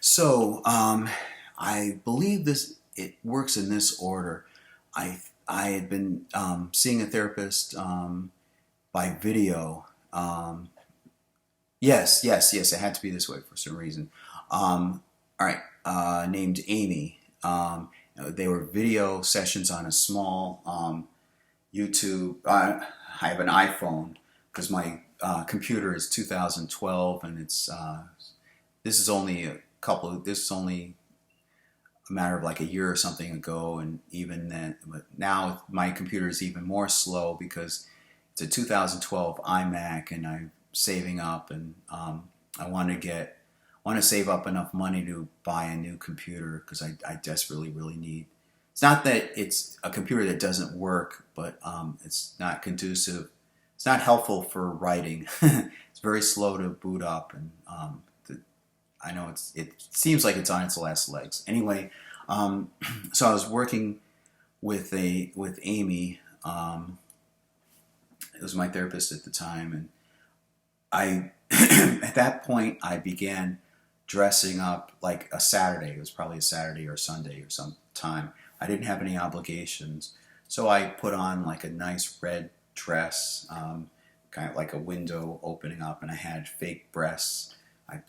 So, I believe it works in this order. I had been seeing a therapist by video. Yes. It had to be this way for some reason. All right, named Amy. They were video sessions on a small YouTube. I have an iPhone because my computer is 2012, and this is only a couple. This is only a matter of like a year or something ago, and even then, but now my computer is even more slow because it's a 2012 iMac, and I'm saving up, and I want to save up enough money to buy a new computer because I desperately really need. It's not that it's a computer that doesn't work, but it's not conducive. It's not helpful for writing. It's very slow to boot up, and I know it seems like it's on its last legs. Anyway, so I was working with Amy. It was my therapist at the time, and I at that point I began dressing up like a Saturday. It was probably a Saturday or Sunday or some time. I didn't have any obligations, so I put on like a nice red dress, kind of like a window opening up, and I had fake breasts. I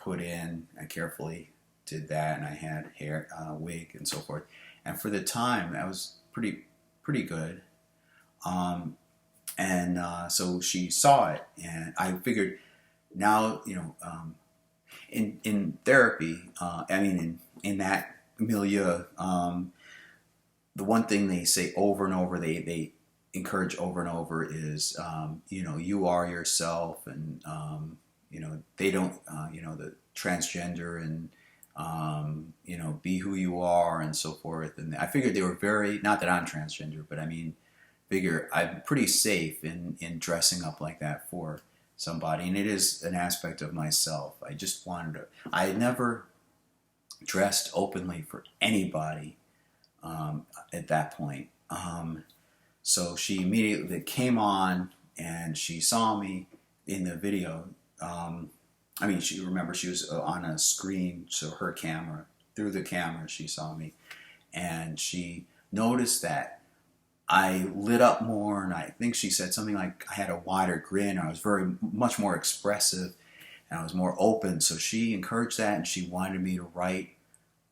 carefully did that, and I had hair, wig, and so forth. And for the time, that was pretty good. So she saw it, and I figured now, in therapy, in that milieu, the one thing they say over and over, they encourage over and over is, you are yourself, and they don't, the transgender, and be who you are, and so forth. And I figured they were very, not that I'm transgender, but I mean, figure I'm pretty safe in dressing up like that for somebody, and it is an aspect of myself. I had never dressed openly for anybody at that point. So she immediately came on, and she saw me in the video. She was on a screen, so her camera, through the camera, she saw me, and she noticed that I lit up more, and I think she said something like I had a wider grin. I was very much more expressive, and I was more open. So she encouraged that, and she wanted me to write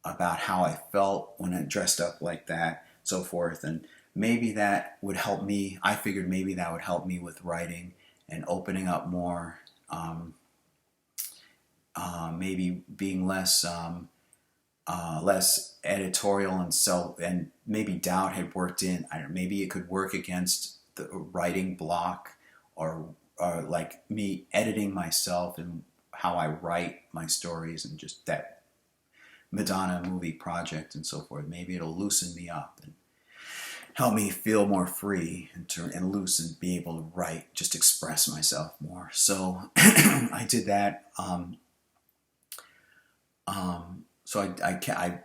about how I felt when I dressed up like that, so forth. And maybe that would help me. I figured maybe that would help me with writing and opening up more. Maybe being less editorial and maybe doubt had worked in. Maybe it could work against the writing block, or like me editing myself and how I write my stories, and just that Madonna movie project and so forth. Maybe it'll loosen me up and help me feel more free and loose, and be able to write, just express myself more. So I did that. So I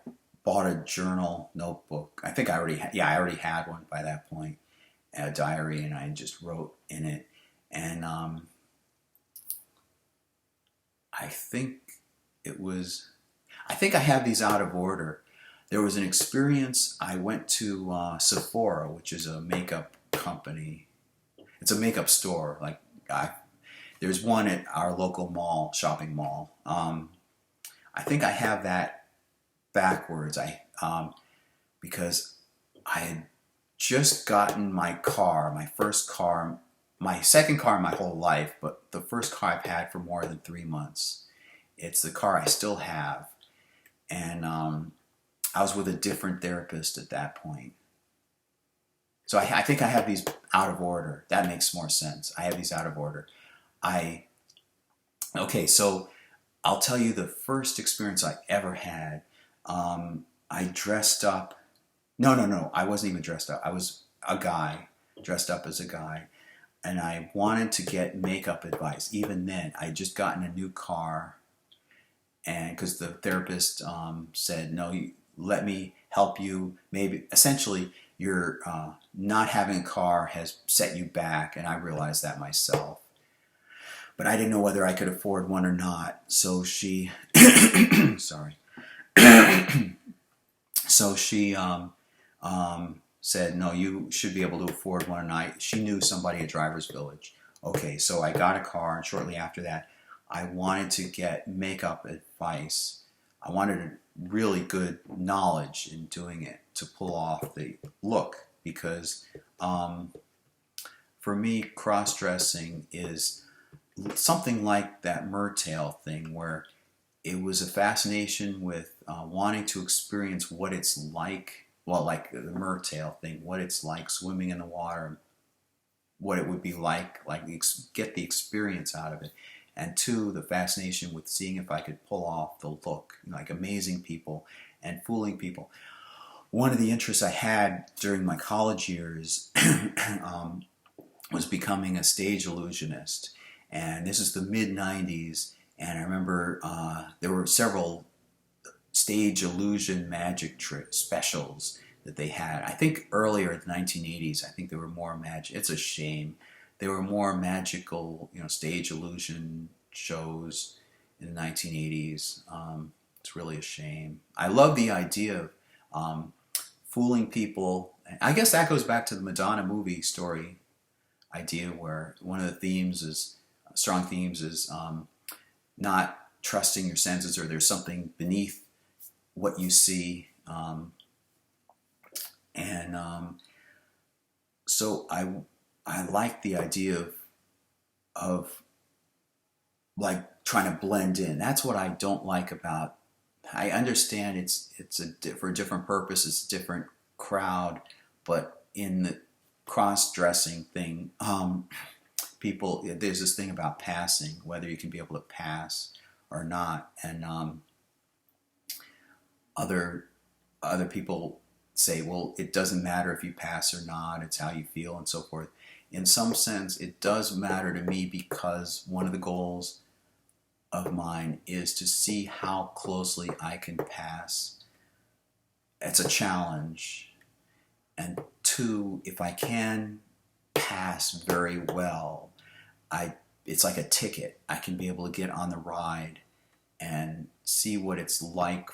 bought a journal notebook. I think I already had one by that point, a diary, and I just wrote in it. And I think I have these out of order. There was an experience. I went to Sephora, which is a makeup company. It's a makeup store. There's one at our local shopping mall. I think I have that backwards. Because I had just gotten my first car, my second car in my whole life, but the first car I've had for more than 3 months. It's the car I still have, and I was with a different therapist at that point. So I think I have these out of order. That makes more sense. I have these out of order. So I'll tell you the first experience I ever had. I dressed up. No. I wasn't even dressed up. I was a guy, dressed up as a guy. And I wanted to get makeup advice. Even then, I had just gotten a new car. And because the therapist said, no, let me help you. Maybe, essentially, your not having a car has set you back. And I realized that myself. But I didn't know whether I could afford one or not. So she, sorry. So she said, no, you should be able to afford one. And she knew somebody at Driver's Village. Okay, so I got a car, and shortly after that, I wanted to get makeup advice. I wanted really good knowledge in doing it to pull off the look, because for me, cross-dressing is something like that mertail thing, where it was a fascination with wanting to experience what it's like, well, like the mertail thing, what it's like swimming in the water, what it would be like get the experience out of it. And two, the fascination with seeing if I could pull off the look, like amazing people and fooling people. One of the interests I had during my college years was becoming a stage illusionist. And this is the mid-90s, and I remember there were several stage illusion magic trick specials that they had. I think earlier in the 1980s, I think there were more magic. It's a shame. There were more magical, stage illusion shows in the 1980s. It's really a shame. I love the idea of fooling people. I guess that goes back to the Madonna movie story idea, where one of the themes is, strong themes is not trusting your senses, or there's something beneath what you see. So I like the idea of like trying to blend in. That's what I don't like about. I understand it's for a different purpose. It's a different crowd, but in the cross-dressing thing, people, there's this thing about passing, whether you can be able to pass or not, and other people say, well, it doesn't matter if you pass or not, it's how you feel and so forth. In some sense, it does matter to me, because one of the goals of mine is to see how closely I can pass. It's a challenge. And two, if I can pass very well, it's like a ticket. I can be able to get on the ride and see what it's like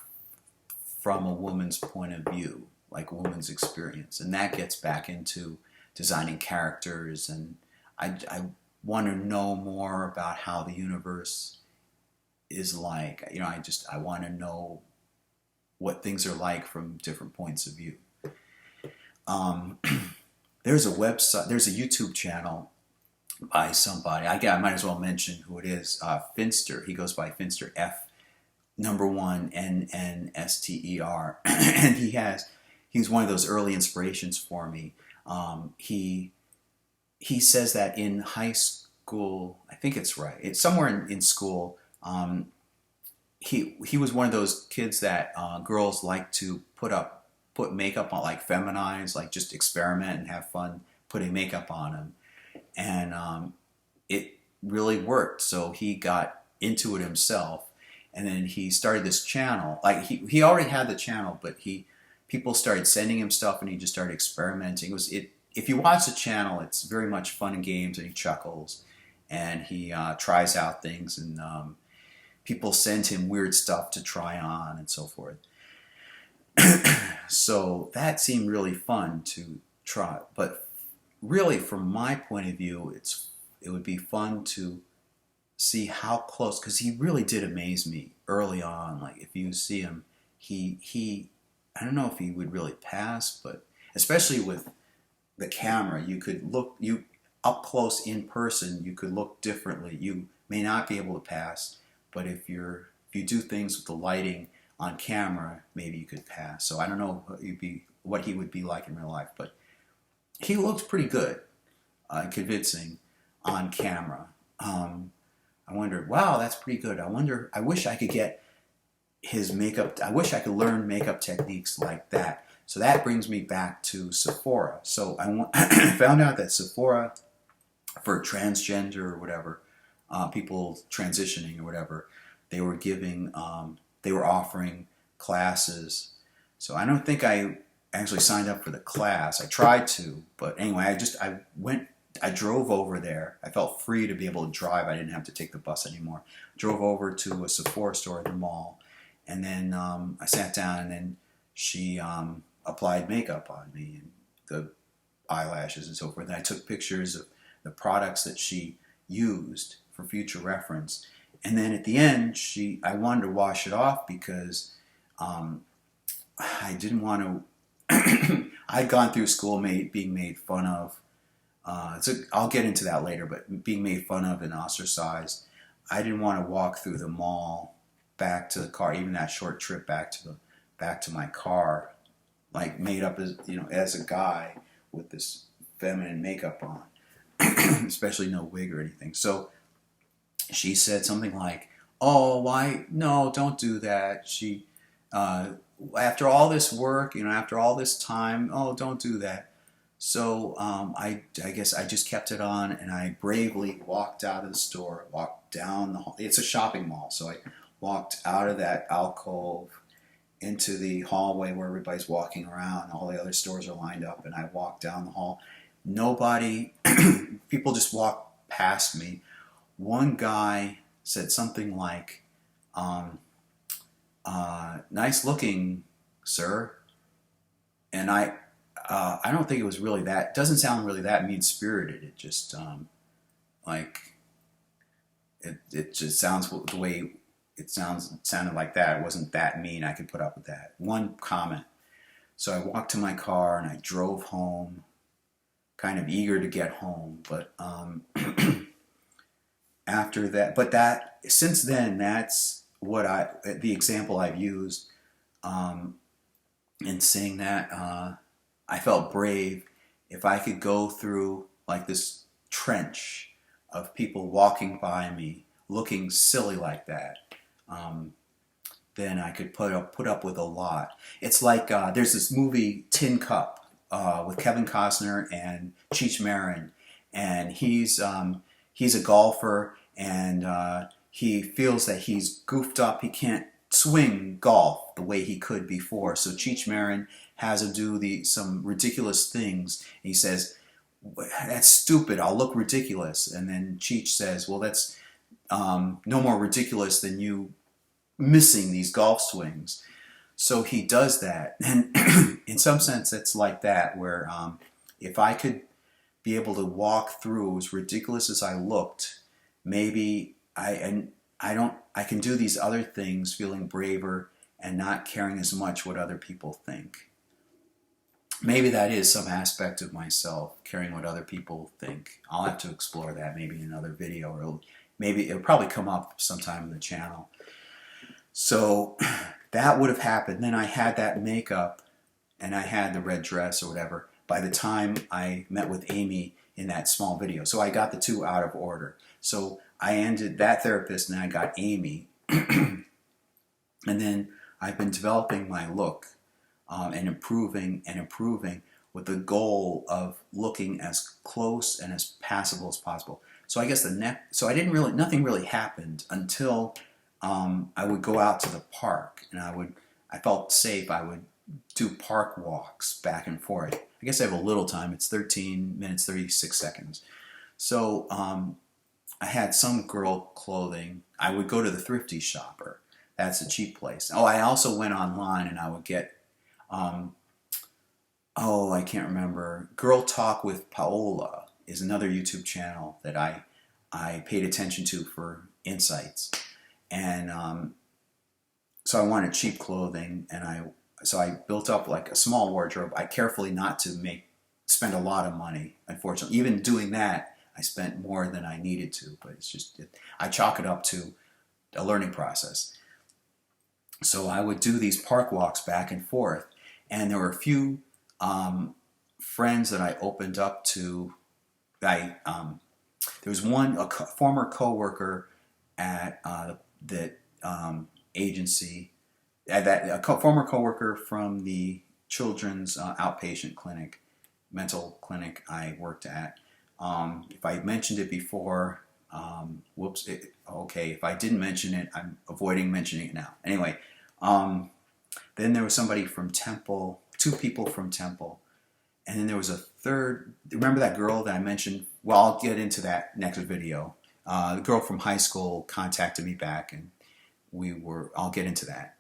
from a woman's point of view, like a woman's experience. And that gets back into designing characters, and I want to know more about how the universe is like. I want to know what things are like from different points of view. There's a website, there's a YouTube channel by somebody. I might as well mention who it is. Finster. He goes by Finster, F_NNSTER, and he's one of those early inspirations for me. He says that in high school, I think it's right. It's somewhere in school. He was one of those kids that girls like to put makeup on, like feminize, like just experiment and have fun putting makeup on him. And it really worked. So he got into it himself, and then he started this channel. Like he already had the channel, but people started sending him stuff, and he just started experimenting. If you watch the channel, it's very much fun and games, and he chuckles, and he tries out things, and people send him weird stuff to try on and so forth. So that seemed really fun to try. But really, from my point of view, it would be fun to see how close, because he really did amaze me early on. Like, if you see him, he I don't know if he would really pass, but especially with the camera, you up close in person, you could look differently. You may not be able to pass, but if you do things with the lighting on camera, maybe you could pass. So I don't know what he would be like in real life, but he looked pretty good, convincing on camera. I wondered, wow, that's pretty good. I wish I could get his makeup. I wish I could learn makeup techniques like that. So that brings me back to Sephora. So I found out that Sephora, for transgender or whatever, people transitioning or whatever, they were offering classes. So I don't think I actually signed up for the class. I tried to, but anyway, I drove over there. I felt free to be able to drive. I didn't have to take the bus anymore. Drove over to a Sephora store at the mall, And then I sat down, and then she applied makeup on me and the eyelashes and so forth. And I took pictures of the products that she used for future reference. And then at the end, I wanted to wash it off because I didn't want to. I'd gone through school being made fun of. So I'll get into that later, but being made fun of and ostracized. I didn't want to walk through the mall back to the car, even that short trip back to my car, like made up as a guy with this feminine makeup on, especially no wig or anything. So she said something like, "Oh, why? No, don't do that." After all this work, after all this time, oh, don't do that. So I guess I just kept it on, and I bravely walked out of the store, walked down the hall. It's a shopping mall, so I walked out of that alcove into the hallway where everybody's walking around. All the other stores are lined up, and I walked down the hall. Nobody, people just walked past me. One guy said something like, "Nice looking, sir." And I don't think it was really that. It doesn't sound really that mean-spirited. It just it just sounds the way it sounded like that. It wasn't that mean. I could put up with that. One comment. So I walked to my car and I drove home, kind of eager to get home. But after that, since then, that's the example I've used in saying that I felt brave if I could go through like this trench of people walking by me looking silly like that. Then I could put up with a lot. It's like there's this movie Tin Cup with Kevin Costner and Cheech Marin, and he's a golfer, and he feels that he's goofed up. He can't swing golf the way he could before. So Cheech Marin has him do some ridiculous things. He says, "That's stupid. I'll look ridiculous." And then Cheech says, "Well, that's no more ridiculous than you missing these golf swings." So he does that. And in some sense, it's like that, where if I could be able to walk through, as ridiculous as I looked, maybe I can do these other things feeling braver and not caring as much what other people think. Maybe that is some aspect of myself, caring what other people think. I'll have to explore that maybe in another video, or maybe it'll probably come up sometime in the channel. So that would have happened. Then I had that makeup and I had the red dress or whatever by the time I met with Amy in that small video. So I got the two out of order. So I ended that therapist and I got Amy. And then I've been developing my look and improving with the goal of looking as close and as passable as possible. So I guess nothing really happened until I would go out to the park, and I felt safe. I would do park walks back and forth. I guess I have a little time. It's 13 minutes, 36 seconds. So I had some girl clothing. I would go to the Thrifty Shopper. That's a cheap place. Oh, I also went online and I would get, I can't remember. Girl Talk with Paola is another YouTube channel that I paid attention to for insights. And so I wanted cheap clothing, and so I built up like a small wardrobe. I carefully not to spend a lot of money. Unfortunately, even doing that, I spent more than I needed to. But it's just I chalk it up to a learning process. So I would do these park walks back and forth, and there were a few friends that I opened up to. There was a former coworker at that agency, former coworker from the children's outpatient clinic, mental clinic I worked at. If I mentioned it before, whoops. Okay, if I didn't mention it, I'm avoiding mentioning it now. Anyway, then there was somebody from Temple, two people from Temple, and then there was a third. Remember that girl that I mentioned? Well, I'll get into that next video. The girl from high school contacted me back, and I'll get into that.